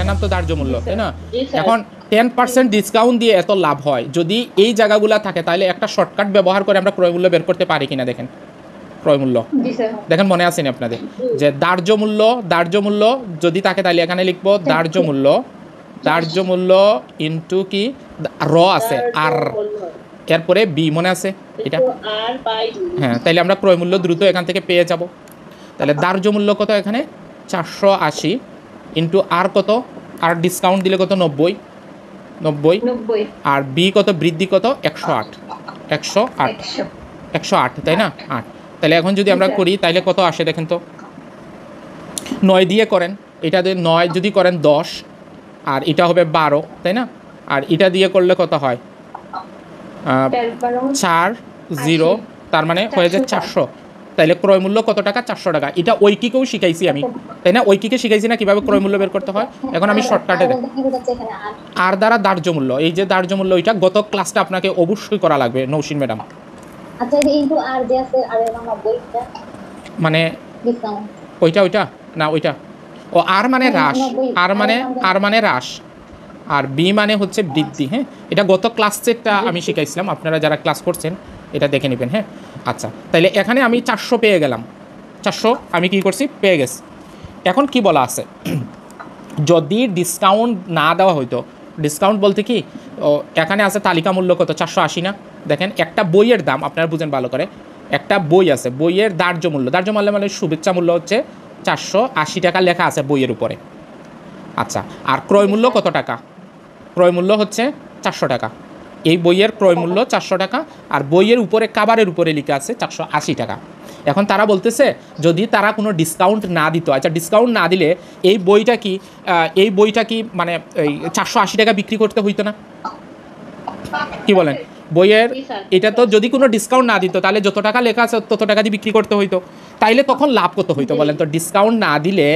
নাম তো ধার্য মূল্য, তাই না? এখন 10% ডিসকাউন্ট দিয়ে এত লাভ হয়, যদি এই জায়গাগুলো থাকে তাহলে একটা শর্টকাট ব্যবহার করে আমরা ক্রয় মূল্য বের করতে পারি কিনা দেখেন। ক্রয় মূল্য দেখেন মনে আসেনি আপনাদের যে ধার্য মূল্য যদি থাকে তাহলে এখানে লিখবো ধার্য মূল্য ইনটু কি র আছে আর, এরপরে বি মনে আছে এটা, হ্যাঁ, তাইলে আমরা ক্রয় মূল্য দ্রুত এখান থেকে পেয়ে যাব। তাহলে ধার্য মূল্য কত এখানে 480 ইন্টু আর কত, আর ডিসকাউন্ট দিলে কত 90, আর বি কত বৃদ্ধি কত 108, তাই না 8। তাহলে এখন যদি আমরা করি তাহলে কত আসে দেখেন তো, 9 দিয়ে করেন, এটা দিয়ে 9 যদি করেন 10, আর এটা হবে 12, তাই না? আর এটা দিয়ে করলে কত হয় 40, তার মানে হয়ে যায় 400। তাইলে ক্রয় মূল্য কত টাকা 400 টাকা। এটা ঐকিকেও শিখাইছি আমি, তাই না? ঐকিকে শিখাইছি না কীভাবে ক্রয় মূল্য বের করতে হয়। এখন আমি শর্টকাটে দেখ আর দ্বারা ধার্য মূল্য, এই যে ধার্য মূল্য এটা গত ক্লাসটা আপনাকে অবশ্যই করা লাগবে নৌশিন ম্যাডাম। আচ্ছা ইনটু আর যে আছে আর এর 90টা মানে ডিসকাউন্ট ওইটা না ওইটা ও আর মানে হ্রাস, আর মানে হ্রাস, আর বি মানে হচ্ছে বৃদ্ধি। হ্যাঁ, এটা গত ক্লাসেরটা আমি শিখাইছিলাম, আপনারা যারা ক্লাস করছেন এটা দেখে নেবেন। হ্যাঁ, আচ্ছা, তাহলে এখানে আমি 400 পেয়ে গেলাম, 400 আমি কি করছি পেয়ে গেছি। এখন কি বলা আছে, যদি ডিসকাউন্ট না দেওয়া হইতো, ডিসকাউন্ট বলতে কি এখানে আছে তালিকা মূল্য কত 480 না? দেখেন একটা বইয়ের দাম আপনারা বুঝেন ভালো করে, একটা বই আছে, বইয়ের ধার্য মূল্য মানে শুভেচ্ছা মূল্য হচ্ছে 480 টাকা লেখা আছে বইয়ের উপরে। আচ্ছা, আর ক্রয় মূল্য কত টাকা? ক্রয় মূল্য হচ্ছে 400 টাকা। এই বইয়ের ক্রয় মূল্য 400 টাকা, আর বইয়ের উপরে কাভারের উপরে লেখা আছে 480 টাকা। এখন তারা বলতেছে যদি তারা কোনো ডিসকাউন্ট না দিত, আচ্ছা ডিসকাউন্ট না দিলে এই বইটা কি মানে এই 480 টাকা বিক্রি করতে হইতো না? কি বলেন? বইয়ের এটা তো যদি কোনো ডিসকাউন্ট না দিত তাহলে যত টাকা লেখা আছে তত টাকা দিয়ে বিক্রি করতে হইতো, তাইলে তখন লাভ কত হইতো বলেন তো? ডিসকাউন্ট না দিলে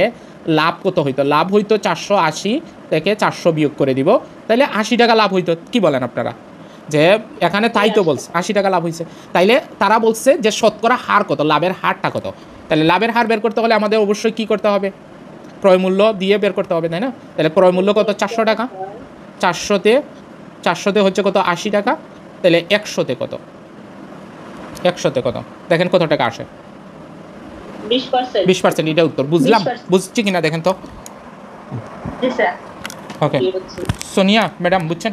লাভ কত হইতো? লাভ হইতো 480 থেকে 400 বিয়োগ করে দিব, তাইলে 80 টাকা লাভ হইতো। কি বলেন আপনারা? যে এখানে তাই তো বলছে 80 টাকা লাভ হয়েছে, তাইলে তারা বলছে যে শতকরা হার কত, লাভের হারটা কত। তাহলে লাভের হার বের করতে হলে আমাদের অবশ্যই কী করতে হবে, ক্রয় মূল্য দিয়ে বের করতে হবে, তাই না? তাহলে ক্রয় মূল্য কত 400 টাকা, 400তে হচ্ছে কত 80 টাকা, তাহলে 100তে কত, 100তে কত দেখেন কত টাকা আসে 20%। এটা উত্তর বুঝলাম, বুঝছি কিনা দেখেন তো। ওকে সোনিয়া ম্যাডাম বুঝছেন?